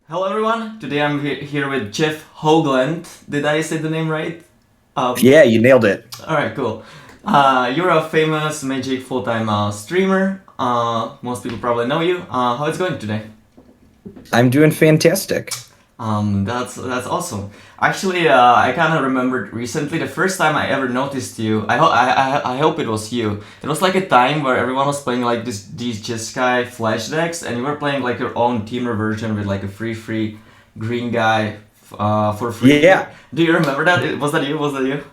Hello everyone, today I'm here with Jeff Hoogland. Did I say the name right? Yeah, you nailed it. Alright, cool. You're a famous Magic full-time streamer. Most people probably know you. How it's going today? I'm doing fantastic. That's awesome. Actually, I kind of remembered recently the first time I ever noticed you. I hope it was you. It was like a time where everyone was playing like these Jeskai flash decks, and you were playing like your own teamer version with like a free green guy for free. Yeah. Do you remember that? Was that you? Was that you?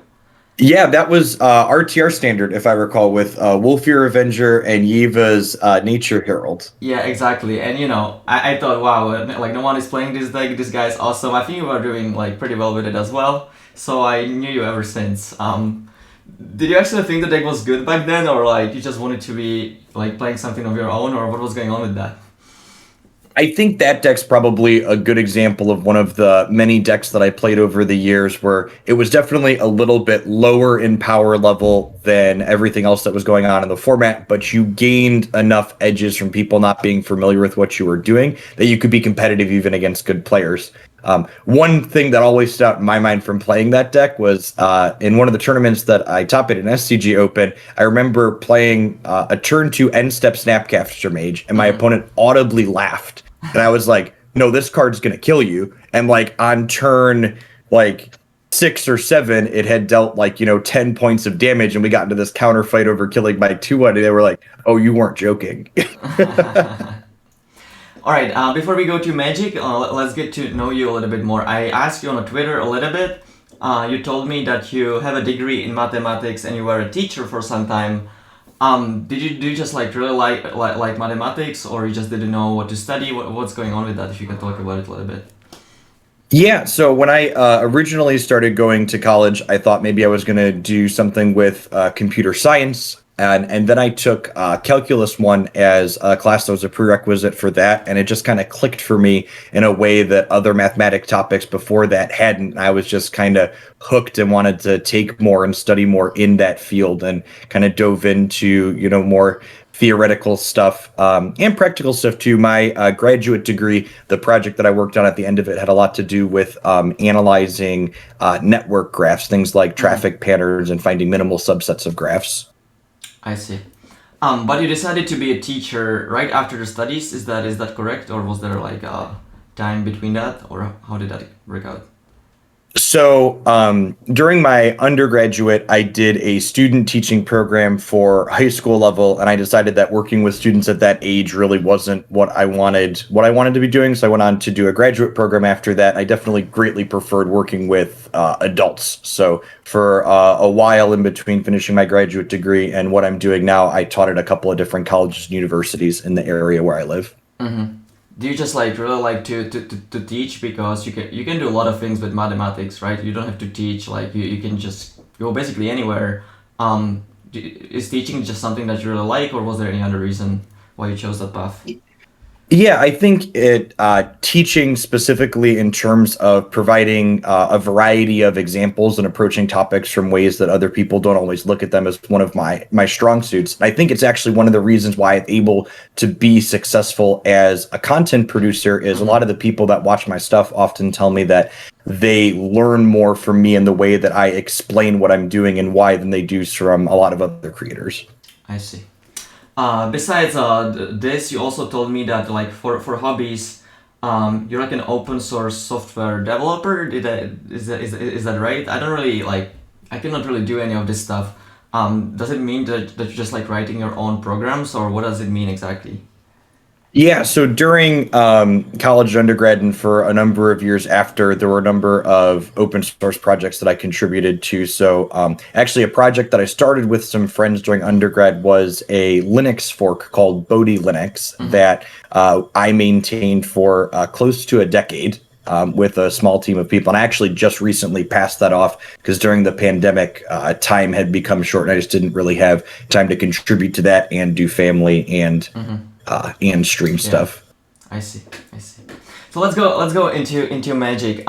Yeah, that was RTR standard, if I recall, with Wolfear Avenger and Yiva's Nature Herald. Yeah, exactly. And you know, I thought, wow, like no one is playing this deck. This guy is awesome. I think you were doing like pretty well with it as well. So I knew you ever since. Did you actually think the deck was good back then, or like you just wanted to be like playing something of your own, or what was going on with that? I think that deck's probably a good example of one of the many decks that I played over the years where it was definitely a little bit lower in power level than everything else that was going on in the format, but you gained enough edges from people not being familiar with what you were doing that you could be competitive even against good players. One thing that always stood out in my mind from playing that deck was in one of the tournaments that I top at an SCG Open, I remember playing a turn 2 end step Snapcaster Mage, and my opponent audibly laughed. And I was like, no, this card's going to kill you. And like on turn like 6 or 7, it had dealt like, 10 points of damage. And we got into this counter fight over killing by 2-1. And they were like, oh, you weren't joking. All right, before we go to Magic, let's get to know you a little bit more. I asked you on Twitter a little bit. You told me that you have a degree in mathematics and you were a teacher for some time. Do you just like really like mathematics, or you just didn't know what to study? What's going on with that? If you can talk about it a little bit. Yeah, so when I originally started going to college, I thought maybe I was going to do something with computer science. And then I took Calculus 1 as a class that was a prerequisite for that. And it just kind of clicked for me in a way that other mathematic topics before that hadn't. I was just kind of hooked and wanted to take more and study more in that field, and kind of dove into, more theoretical stuff and practical stuff too. My graduate degree, the project that I worked on at the end of it, had a lot to do with analyzing network graphs, things like traffic patterns and finding minimal subsets of graphs. I see. But you decided to be a teacher right after the studies. Is that correct, or was there like a time between that, or how did that work out? So during my undergraduate, I did a student teaching program for high school level, and I decided that working with students at that age really wasn't what I wanted to be doing. So I went on to do a graduate program after that. I definitely greatly preferred working with adults. So for a while in between finishing my graduate degree and what I'm doing now, I taught at a couple of different colleges and universities in the area where I live. Mm-hmm. Do you just like really like to teach, because you can do a lot of things with mathematics, right? You don't have to teach, like you can just go basically anywhere. Is teaching just something that you really like, or was there any other reason why you chose that path? Yeah, I think teaching specifically in terms of providing a variety of examples and approaching topics from ways that other people don't always look at them, is one of my strong suits. I think it's actually one of the reasons why I'm able to be successful as a content producer. Is a lot of the people that watch my stuff often tell me that they learn more from me in the way that I explain what I'm doing and why than they do from a lot of other creators. I see. Besides this, you also told me that like for hobbies, you're like an open source software developer. Is that right? I don't really I cannot really do any of this stuff. Does it mean that you're just like writing your own programs, or what does it mean exactly? Yeah, so during college and undergrad, and for a number of years after, there were a number of open source projects that I contributed to. So actually a project that I started with some friends during undergrad was a Linux fork called Bodhi Linux that I maintained for close to a decade with a small team of people. And I actually just recently passed that off because during the pandemic, time had become short and I just didn't really have time to contribute to that and do family and stream stuff. I see. So let's go into Magic.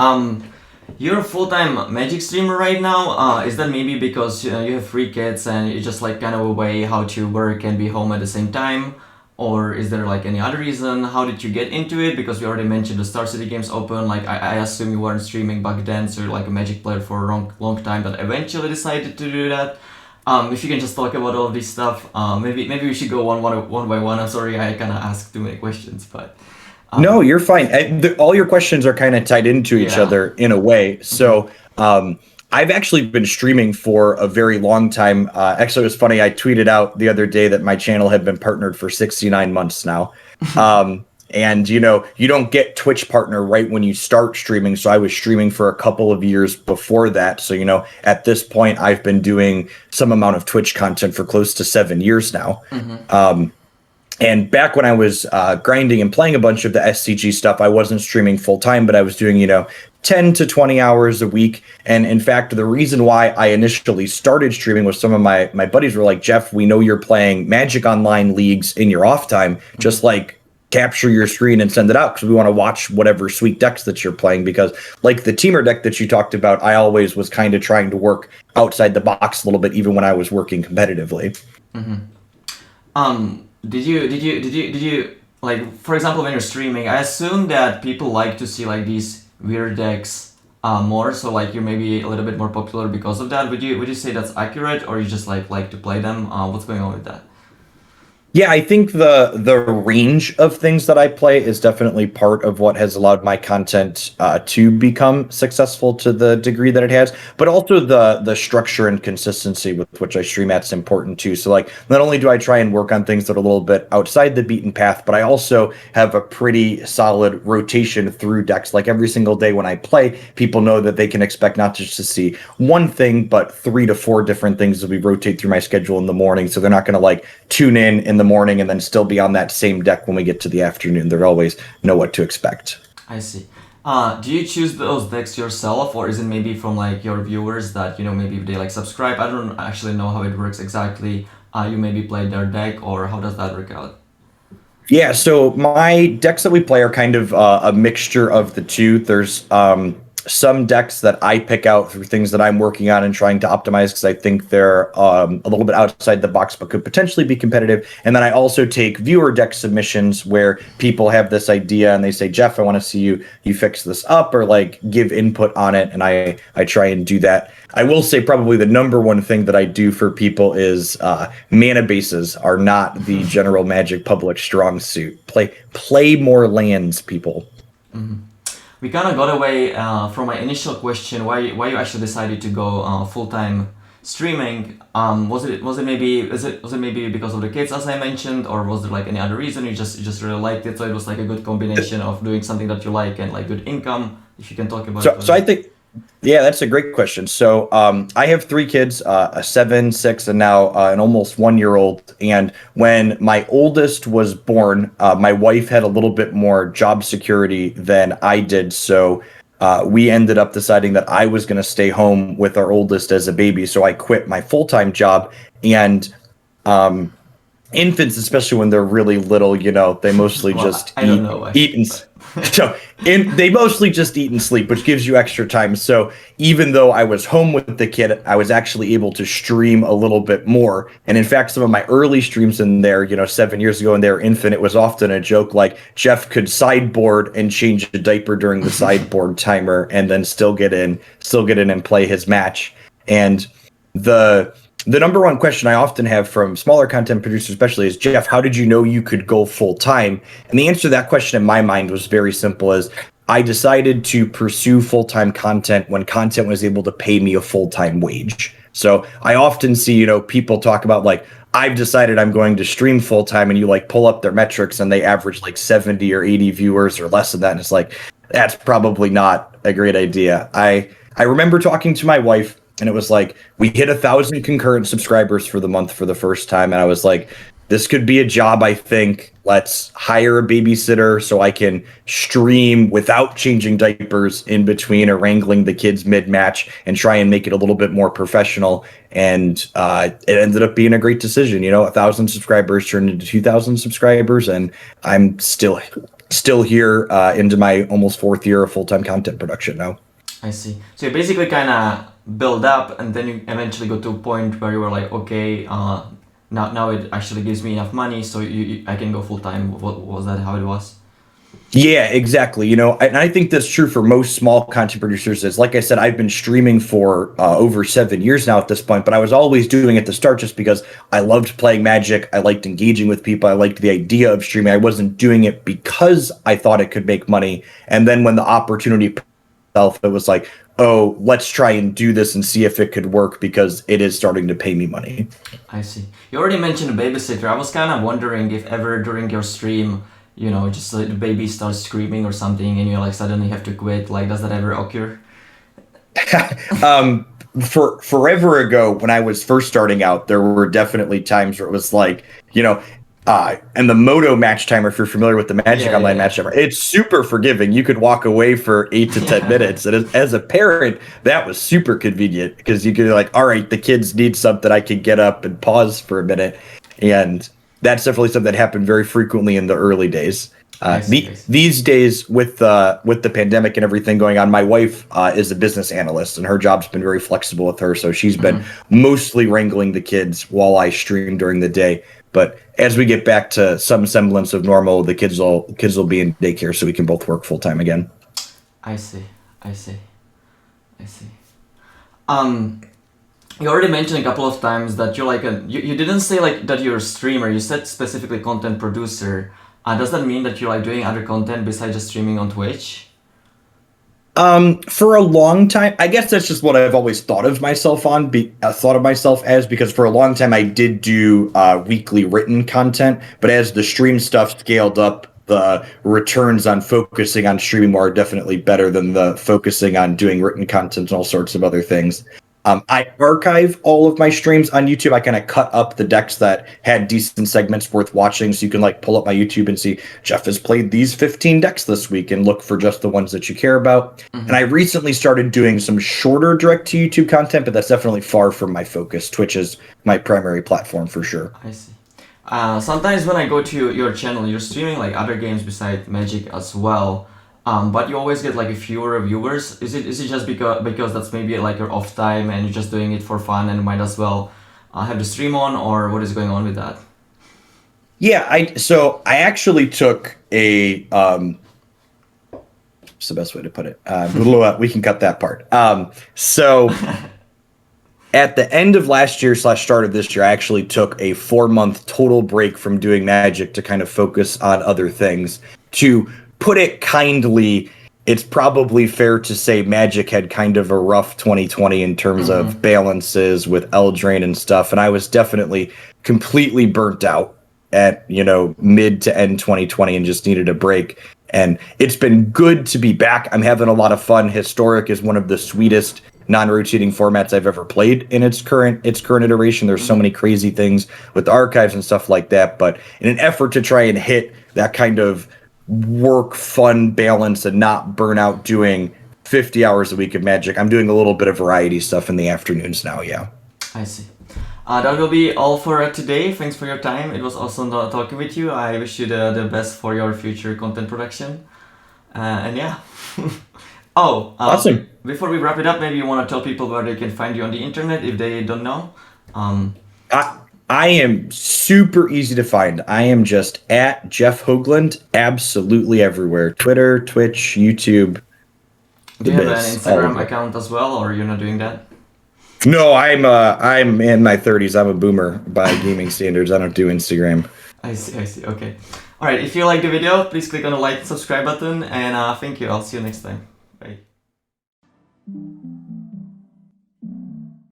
You're a full-time Magic streamer right now. Is that maybe because you have 3 kids and you just like kind of a way how to work and be home at the same time? Or is there like any other reason? How did you get into it? Because you already mentioned the Star City Games Open. Like I assume you weren't streaming back then, so you're like a Magic player for a long time, but eventually decided to do that. If you can just talk about all of this stuff, maybe we should go one by one. I'm sorry, I kind of asked too many questions, but No, you're fine. All your questions are kind of tied into each yeah. other in a way. So, I've actually been streaming for a very long time. Actually, it was funny. I tweeted out the other day that my channel had been partnered for 69 months now. And you don't get Twitch partner right when you start streaming. So I was streaming for a couple of years before that. So, at this point, I've been doing some amount of Twitch content for close to 7 years now. And back when I was grinding and playing a bunch of the SCG stuff, I wasn't streaming full time, but I was doing, 10 to 20 hours a week. And in fact, the reason why I initially started streaming was some of my buddies were like, Jeff, we know you're playing Magic Online leagues in your off time. Just like capture your screen and send it out because we want to watch whatever sweet decks that you're playing. Because like the teamer deck that you talked about, I always was kind of trying to work outside the box a little bit, even when I was working competitively. Did you like, for example, when you're streaming, I assume that people like to see like these weird decks more, so like you're maybe a little bit more popular because of that. Would you say that's accurate, or you just like to play them? What's going on with that? Yeah, I think the range of things that I play is definitely part of what has allowed my content to become successful to the degree that it has. But also the structure and consistency with which I stream at's important too. So like, not only do I try and work on things that are a little bit outside the beaten path, but I also have a pretty solid rotation through decks. Like every single day when I play, people know that they can expect not just to see one thing, but 3 to 4 different things as we rotate through my schedule in the morning. So they're not going to like tune in the morning and then still be on that same deck when we get to the afternoon. They always know what to expect. I see. Do you choose those decks yourself, or is it maybe from like your viewers that maybe they like subscribe? I don't actually know how it works exactly. You maybe play their deck, or how does that work out? Yeah, so my decks that we play are kind of a mixture of the two. There's some decks that I pick out through things that I'm working on and trying to optimize because I think they're a little bit outside the box but could potentially be competitive. And then I also take viewer deck submissions where people have this idea and they say, Jeff, I want to see you fix this up or like give input on it. And I try and do that. I will say probably the number one thing that I do for people is mana bases are not the general Magic public strong suit. Play more lands, people. Mm-hmm. We kind of got away from my initial question, why you actually decided to go full-time streaming. Was it maybe because of the kids, as I mentioned, or was there like any other reason you just really liked it, so it was like a good combination of doing something that you like and like good income? If you can talk about it. So I think, yeah, that's a great question. So I have 3 kids, a 7, 6, and now an almost 1-year-old. And when my oldest was born, my wife had a little bit more job security than I did. So we ended up deciding that I was going to stay home with our oldest as a baby. So I quit my full-time job. And infants, especially when they're really little, they mostly just eat and so they mostly just eat and sleep, which gives you extra time. So even though I was home with the kid, I was actually able to stream a little bit more. And in fact, some of my early streams in there, 7 years ago, and they were infant, it was often a joke like Jeff could sideboard and change a diaper during the sideboard timer and then still get in and play his match. And the number one question I often have from smaller content producers especially is, Jeff, how did you know you could go full time? And the answer to that question in my mind was very simple, as I decided to pursue full-time content when content was able to pay me a full-time wage. So I often see, people talk about like, I've decided I'm going to stream full-time, and you like pull up their metrics and they average like 70 or 80 viewers or less than that. And it's like, that's probably not a great idea. I remember talking to my wife, and it was like, we hit 1,000 concurrent subscribers for the month for the first time. And I was like, this could be a job, I think. Let's hire a babysitter so I can stream without changing diapers in between or wrangling the kids mid-match and try and make it a little bit more professional. And it ended up being a great decision. 1,000 subscribers turned into 2,000 subscribers. And I'm still here into my almost 4th year of full-time content production now. I see. So you basically kind of build up, and then you eventually go to a point where you were like, okay, now it actually gives me enough money, so I can go full time. What was that? How it was? Yeah, exactly. And I think that's true for most small content producers. Is like I said, I've been streaming for over 7 years now at this point, but I was always doing it at the start just because I loved playing Magic. I liked engaging with people. I liked the idea of streaming. I wasn't doing it because I thought it could make money. And then when the opportunity itself, it was like, oh, let's try and do this and see if it could work because it is starting to pay me money. I see. You already mentioned a babysitter. I was kind of wondering if ever during your stream, just like the baby starts screaming or something, and you like suddenly have to quit. Like, does that ever occur? For forever ago, when I was first starting out, there were definitely times where it was like, and the Moto match timer, if you're familiar with the Magic Online match timer, it's super forgiving. You could walk away for 8 to 10 minutes. And as a parent, that was super convenient because you could like, all right, the kids need something. I could get up and pause for a minute. And that's definitely something that happened very frequently in the early days. These days, with the pandemic and everything going on, my wife is a business analyst, and her job's been very flexible with her. So she's been mostly wrangling the kids while I stream during the day. But as we get back to some semblance of normal, the kids will be in daycare, so we can both work full time again. I see. You already mentioned a couple of times that you're like you didn't say like that you're a streamer. You said specifically content producer. Does that mean that you're like doing other content besides just streaming on Twitch? For a long time, I guess that's just what I've always thought of myself as, because for a long time I did do weekly written content, but as the stream stuff scaled up, the returns on focusing on streaming more are definitely better than the focusing on doing written content and all sorts of other things. I archive all of my streams on YouTube. I kind of cut up the decks that had decent segments worth watching, so you can like pull up my YouTube and see Jeff has played these 15 decks this week and look for just the ones that you care about. And I recently started doing some shorter direct to YouTube content, but that's definitely far from my focus. Twitch is my primary platform for sure. I see. Sometimes when I go to your channel, you're streaming like other games besides Magic as well. But you always get like fewer viewers. Is it just because that's maybe like your off time and you're just doing it for fun and might as well have the stream on, or what is going on with that? Yeah, I actually took a what's the best way to put it? We can cut that part. So at the end of last year / start of this year, I actually took a 4-month total break from doing Magic to kind of focus on other things. To put it kindly, it's probably fair to say Magic had kind of a rough 2020 in terms of balances with Eldraine and stuff, and I was definitely completely burnt out at mid to end 2020 and just needed a break. And it's been good to be back. I'm having a lot of fun. Historic is one of the sweetest non-rotating formats I've ever played in its current iteration. There's so many crazy things with the archives and stuff like that, but in an effort to try and hit that kind of work fun balance and not burn out doing 50 hours a week of Magic, I'm doing a little bit of variety stuff in the afternoons now. Yeah, I see. That will be all for today. Thanks for your time. It was awesome talking with you. I wish you the best for your future content production. And yeah. Awesome. Before we wrap it up, maybe you want to tell people where they can find you on the internet if they don't know. I am super easy to find. I am just at Jeff Hoogland, absolutely everywhere. Twitter, Twitch, YouTube. Do you have an Instagram account as well, or you're not doing that? No, I'm in my 30s. I'm a boomer by gaming standards. I don't do Instagram. I see. Okay. All right. If you like the video, please click on the like and subscribe button. And thank you. I'll see you next time. Bye.